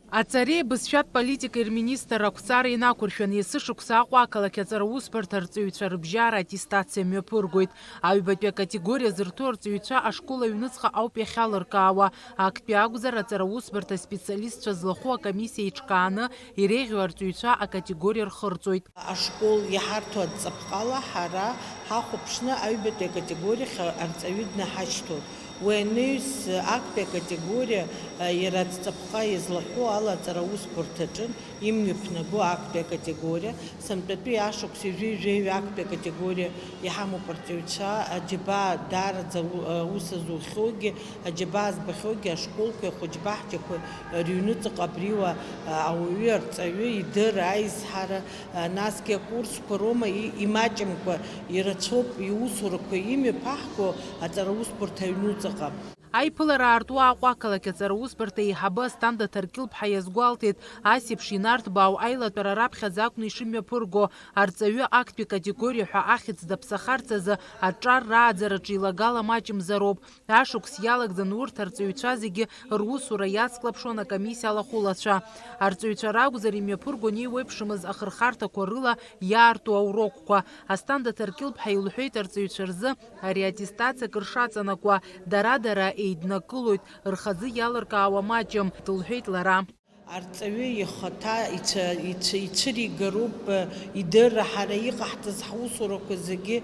Ацари бызшәатә политика министр ақәҵара инақәыршәан есышықәса Аҟәа ақалақь аҵара аусбарҭа арҵаҩцәа рыбжьара аттестациа мҩаԥыргоит. Аҩбатәи акатегориа зырҭо арҵаҩцәа ашкол аҩныҵҟа ауп иахьалыркаауа. Актәи акәзар аҵара аусбарҭа аспециалистцәа злахәу акомиссиа иҿкааны иреиӷьу арҵаҩцәа акатегориа рхырҵоит. Ашкол иҳарҭо аҵаԥҟала ҳара ҳахәаԥшны аҩбатәи акатегориахь арҵаҩы днаҳашьҭуеит. Уеинаҩс актәи акатегориа иара аҵаԥҟа излахәу ала аҵара аусбарҭаҿы имҩаԥнаго актәи акатегориа, сынтәатәи ашықәс ижәи-жәеҩҩ актәи акатегориа иҳамоуп арҵаҩцәа аџьабаа даараӡа аус зухьоугьы, аџьабаа збахьоугьы ашколқәеи ахәыҷбаҳчақәеи рыҩныҵҟа абриуа ауаҩы арҵаҩы идырра, аизҳара, насгьы акурсқәа роума имаҷымкәа ирацәоуп иусурақәа имҩаԥаҳго аҵара аусбарҭа аҩнуҵҟа. Аиԥылара аартуа Аҟәа ақалақь аҵара аусбарҭа еиҳабы Асҭанда Ҭаркьыл-ԥҳа иазгәалҭеит, асеиԥш инарҭбаау аилатәара раԥхьаӡа акәны ишымҩаԥырго арҵаҩы актәи категориа ҳәа ахьӡ даԥсахарц азы аҿар рааӡараҿы илагала маҷымзароуп. Ашықәс иалагӡан урҭ арҵаҩцәа зегьы русура иацклаԥшуан акомиссиа алахәылацәа. Арҵаҩцәа ракәзар имҩаԥыргон еиуеиԥшымыз ахырхарҭақәа рыла иаарту аурокқәа. Асҭанда Ҭаркьыл-ԥҳа илҳәеит арҵаҩцәа рзы ари аттестациак ршаҵанакуа дара-дара еиднакылоит, рхазы иалыркаауа маҷым, дылҳәеит лара. Арҵаҩы ихаҭа ицәыригароуп идырра, ҳара иҟаҳҵаз ҳусурақәа зегьы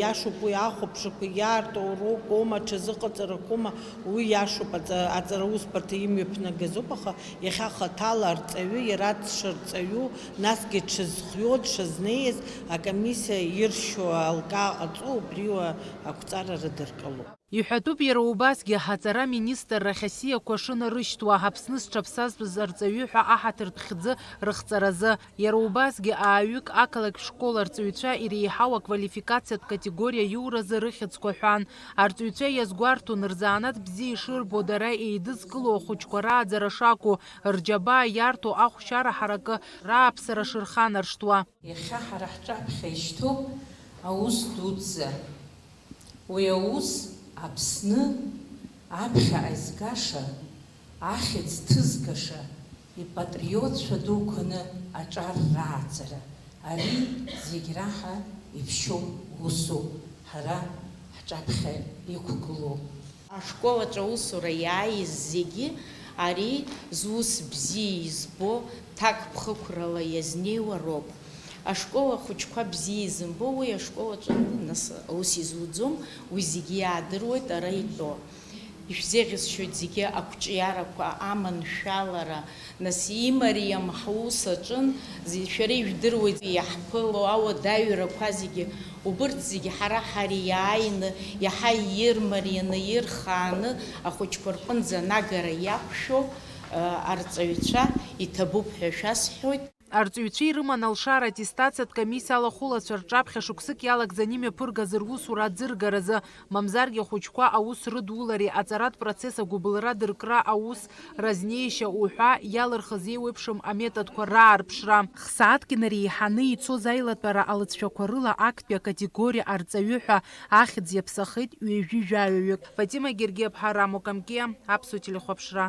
иашоуп, уи ахәаԥшақәа иаарту аурок оума, аҽазыҟаҵарақәа оума, уи иашоуп, аҵара аусбарҭа имҩаԥнагазоуп, аха иахьа хаҭала арҵаҩы, иара дшарҵаҩу, насгьы дшазхио, дшазнеиз акомиссиа иршьо алкаа ҟаҵо убриуа ақәҵара рыдыркылоуп. Иҳәатәуп иара убасгьы ҳаҵара министрра ахьасиақәа шынарышьҭуа Аԥсны зҽаԥсазтәыз арҵаҩы ҳәа аҳаҭыртә хьӡы рыхҵаразы. Иара убасгьы ааҩык ақалақь школ арҵаҩцәа иреиҳау аквалификациатә категориа иуразы рыхьӡқәа ҳәан. Арҵаҩцәа иазгәарҭон рзанааҭ бзиа ишырбо дара еидызкыло ахәыҷқәа рааӡара шакәу, рџьабаа иарҭо ахәшьара ҳаракы рааԥсара шырханаршҭуа. Иахьа ҳара ҳҿаԥхьа ишьҭоуп аус дуӡӡа. Уи аус Аԥсны аԥхьа аизгаша, ахьӡ ҭызгаша, ипатриотцәа дуқәаны аҿар рааӡара. Ари зегь раҳа иԥшьоу усуп, ҳара ҳҿаԥхьа иқәгылоу. Ашкол аҿы аусура иааиз зегьы ари зус бзиа избо, ҭак ԥхықәрала иазнеиуа роуп. Ашкол ахәыҷқәа бзиа изымбо, уи ашкол аҿы нас аус изуӡом, уи зегьы иаадыруеит ара итәо. Ишәзеӷьасшьоит зегьы ақәҿиарақәа, аманшәалара, нас имариам ҳус аҿын, шәара ижәдыруеит иаҳԥыло ауадаҩрақәа зегьы, убырҭ зегьы ҳара ҳариааины, иаҳа ирмарианы, ирхааны, ахәыҷқәа рҟынӡа анагара иақәшәо арҵаҩцәа иҭабуп ҳәа шәасҳәоит. Арҵаҩцәа ирыман алшара аттестациатә комиссиа алахәылацәа рҿаԥхьа шықәсык иалагӡаны имҩаԥыргаз русура аӡыргаразы, мамзаргьы ахәыҷқәа аус рыдулареи аҵаратә процесс агәыбылра дыркра аус разнеишьа уҳәа иалырхыз еиуеиԥшым аметодқәа раарԥшра. Хсааҭки нареиҳаны ицоз аилатәара алыҵшәақәа рыла актәи акатегориа арҵаҩы ҳәа ахьӡ иаԥсахеит ҩажәи жәаҩаҩык. Фатима Гергиев-ԥҳа, Рамо Камкиа, Аԥсуа телехәаԥшра.